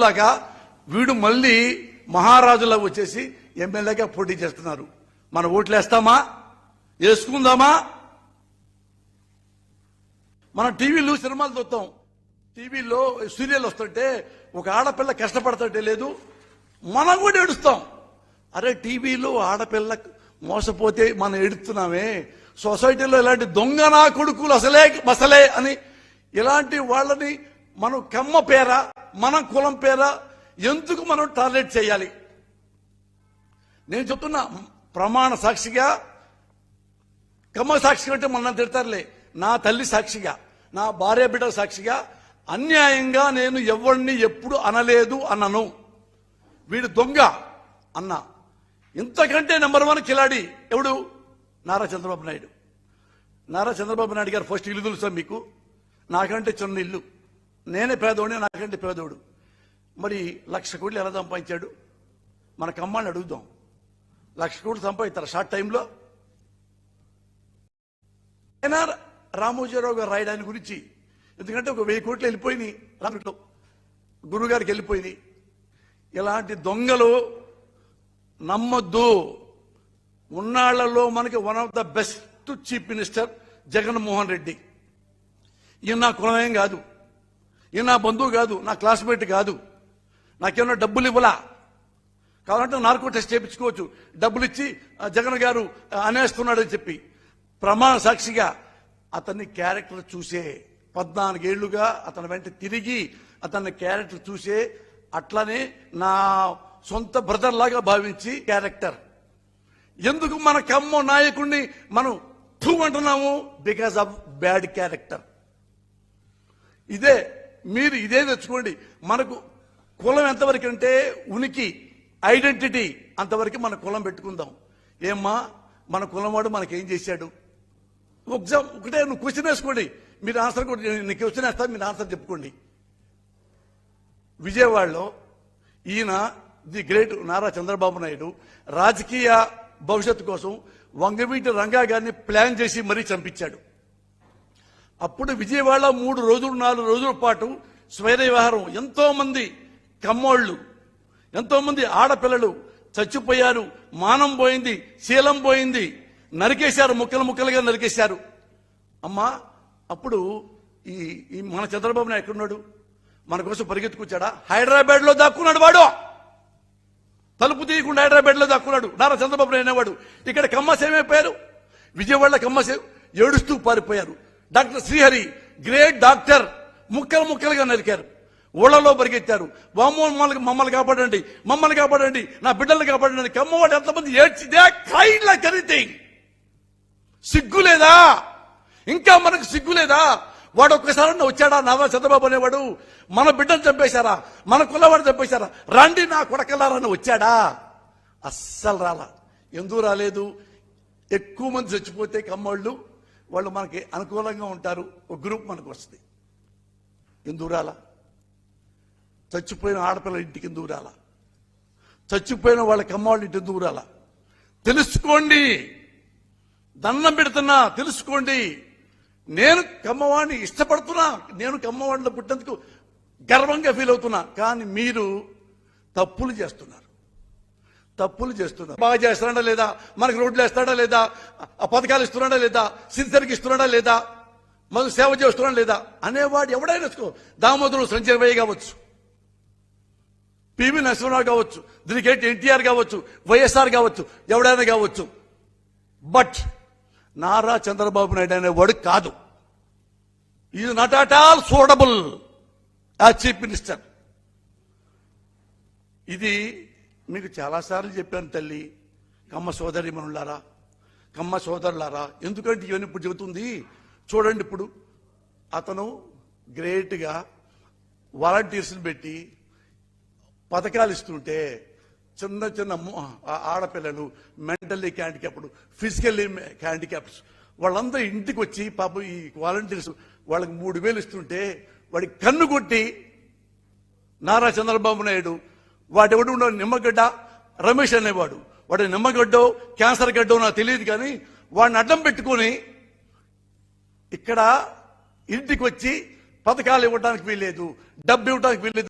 లాగా వీడు మళ్ళీ మహారాజులా వచ్చేసి ఎమ్మెల్యేగా పోటీ చేస్తున్నారు. మన ఓట్లు వేస్తామా, వేసుకుందామా? మనం టీవీలో సినిమాలు చూస్తాం, టీవీలో సీరియల్ వస్తుంటే ఒక ఆడపిల్ల కష్టపడుతుంటే లేదు, మనం కూడా ఏడుస్తాం. అరే టీవీలో ఆడపిల్ల మోసపోతే మనం ఏడుస్తున్నామే, సొసైటీలో ఇలాంటి దొంగనా కొడుకులు మసలే అని ఇలాంటి వాళ్ళని మనం కమ్మ పేర, మన కులం పేర ఎందుకు మనం టార్గెట్ చేయాలి? నేను చెప్తున్నా, ప్రమాణ సాక్షిగా, కమ్మ సాక్షిగా అంటే మన తిడతారులే, నా తల్లి సాక్షిగా, నా భార్య బిడ్డ సాక్షిగా అన్యాయంగా నేను ఎవరిని ఎప్పుడు అనలేదు అన్నను. వీడు దొంగ అన్నా. ఇంతకంటే నెంబర్ 1 కిలాడి ఎవడు? నారా చంద్రబాబు నాయుడు. నారా చంద్రబాబు నాయుడు గారు ఫస్ట్ ఇల్లు తెలుసా మీకు? నాకంటే చిన్న ఇల్లు, నేనే పేదోడిని, నాకంటే పేదోడు. మరి 1,00,000 కోట్లు ఎలా సంపాదించాడు? మన కమ్మాన్ని అడుగుదాం. 1,00,000 కోట్లు సంపాదిస్తారు షార్ట్ టైంలో. అయినా రామోజీరావు గారు రాయడాని గురించి, ఎందుకంటే ఒక 1000 కోట్లు వెళ్ళిపోయినాయి రాముడిలో, గురుగారికి వెళ్ళిపోయినాయి. ఇలాంటి దొంగలు నమ్మొద్దు. ఉన్నాళ్లలో మనకి one of the best chief minister Jaganmohan Reddy. ఈయన నా కులమేం కాదు, ఈయన నా బంధువు కాదు, నా క్లాస్మేట్ కాదు, నాకేమన్నా డబ్బులు ఇవ్వలా. కావాలంటే నార్కో టెస్ట్ చేయించుకోవచ్చు, డబ్బులు ఇచ్చి జగన్ గారు అనేస్తున్నాడని చెప్పి. ప్రమాణ సాక్షిగా అతన్ని క్యారెక్టర్ చూసే 14 ఏళ్లుగా అతని వెంట తిరిగి అతన్ని క్యారెక్టర్ చూసే, అట్లనే నా సొంత బ్రదర్ లాగా భావించి క్యారెక్టర్. ఎందుకు మన కమ్మ నాయకుడిని మనం టూ అంటున్నాము? Because of bad character. మీరు ఇదే తెచ్చుకోండి. మనకు కులం ఎంతవరకు అంటే ఉనికి, ఐడెంటిటీ అంతవరకు మన కులం పెట్టుకుందాం. ఏమ్మా మన కులం వాడు మనకేం చేశాడు? ఒకటే నువ్వు క్వశ్చన్ వేసుకోండి, మీరు ఆన్సర్ కూడా, నీకు క్వశ్చన్ వేస్తా, మీరు ఆన్సర్ చెప్పుకోండి. విజయవాడలో ఈయన ది గ్రేట్ నారా చంద్రబాబు నాయుడు రాజకీయ భవిష్యత్తు కోసం వంగవీటి రంగా గారిని ప్లాన్ చేసి మరీ చంపించాడు. అప్పుడు విజయవాడ 3 రోజులు 4 రోజుల పాటు స్వైర వ్యవహారం. ఎంతో మంది కమ్మోళ్ళు, ఎంతో మంది ఆడపిల్లలు చచ్చిపోయారు, మానం పోయింది, శీలం పోయింది, నరికేశారు, ముక్కలు ముక్కలుగా నరికేశారు. అమ్మా అప్పుడు ఈ మన చంద్రబాబు నాయుడు ఎక్కడున్నాడు? మన కోసం పరిగెత్తుకొచ్చాడా? హైదరాబాద్ లో దాక్కున్నాడు వాడు. తలుపు తీయకుండా హైదరాబాద్ లో దాక్కున్నాడు నారా చంద్రబాబు నాయుడు అనేవాడు. ఇక్కడ కమ్మస్ ఏమైపోయారు? విజయవాడలో కమ్మస్ ఏడుస్తూ పారిపోయారు. డాక్టర్ శ్రీహరి గ్రేట్ డాక్టర్, ముక్కలు ముక్కలుగా నరికారు, ఊళ్ళలో పరిగెత్తారు. మమ్మల్ని కాపాడండి, మమ్మల్ని కాపాడండి, నా బిడ్డల్ని కాపాడండి. కమ్మవాడు ఎంతమంది ఏడ్చిదే కైండ్ లైక్ ఎనీథింగ్. సిగ్గు లేదా? ఇంకా మనకు సిగ్గు లేదా? వాడు ఒక్కసారి వచ్చాడా నారా చంద్రబాబు అనేవాడు? మన బిడ్డను చంపేశారా, మన కులవాడు చంపేశారా, రండి నా కొడకలారని వచ్చాడా? అస్సలు రాలా. ఎందుకు రాలేదు? ఎక్కువ మంది చచ్చిపోతే కమ్మోళ్ళు వాళ్ళు మనకి అనుకూలంగా ఉంటారు, ఒక గ్రూప్ మనకు వస్తుంది. ఎందుకు రాలా? చచ్చిపోయిన ఆడపిల్ల ఇంటికి ఎందుకు రాలా? చచ్చిపోయిన వాళ్ళ కమ్మవాళ్ళ ఇంటి ఎందుకు రాలా? తెలుసుకోండి, దండం పెడుతున్నా, తెలుసుకోండి. నేను కమ్మవాడిని ఇష్టపడుతున్నా, నేను కమ్మవాడిలో పుట్టినందుకు గర్వంగా ఫీల్ అవుతున్నా. కానీ మీరు తప్పులు చేస్తున్నారు. బాగా చేస్తున్నాడా లేదా, మనకు రోడ్లు వేస్తాడా లేదా, ఆ పథకాలు ఇస్తున్నాడా లేదా, సిన్సియర్కి ఇస్తున్నాడా లేదా, మనకు సేవ చేస్తున్నాడా లేదా అనేవాడు ఎవడైనా దామోదరుడు సంజయ్ కావచ్చు, పివి నరసింహరావు కావచ్చు, దీనికి ఎన్టీఆర్ కావచ్చు, వైఎస్ఆర్ కావచ్చు, ఎవడైనా కావచ్చు. బట్ నారా చంద్రబాబు నాయుడు అనేవాడు కాదు. Is not at all suitable as chief minister. ఇది మీకు చాలాసార్లు చెప్పాను తల్లి, కమ్మ సోదరి మనులారా, కమ్మ సోదరులారా. ఎందుకంటే ఇవన్నీ ఇప్పుడు చెబుతుంది చూడండి. ఇప్పుడు అతను గ్రేట్గా వాలంటీర్స్ని పెట్టి పథకాలు ఇస్తుంటే చిన్న చిన్న ఆడపిల్లలు, మెంటల్లీ హ్యాండిక్యాప్డ్, ఫిజికల్లీ హ్యాండిక్యాప్డ్స్ వాళ్ళందరూ ఇంటికి వచ్చి పాపం ఈ వాలంటీర్స్ వాళ్ళకి 3,000 ఇస్తుంటే వాడికి కన్ను కొట్టి నారా చంద్రబాబు నాయుడు, వాడెవడు నిమ్మగడ్డ రమేష్ అనేవాడు, వాడు నిమ్మగడ్డో క్యాన్సర్ గడ్డో నాకు తెలియదు, కానీ వాడిని అడ్డం పెట్టుకుని ఇక్కడ ఇంటికి వచ్చి పథకాలు ఇవ్వడానికి వీల్లేదు, డబ్బు ఇవ్వడానికి వీల్లేదు.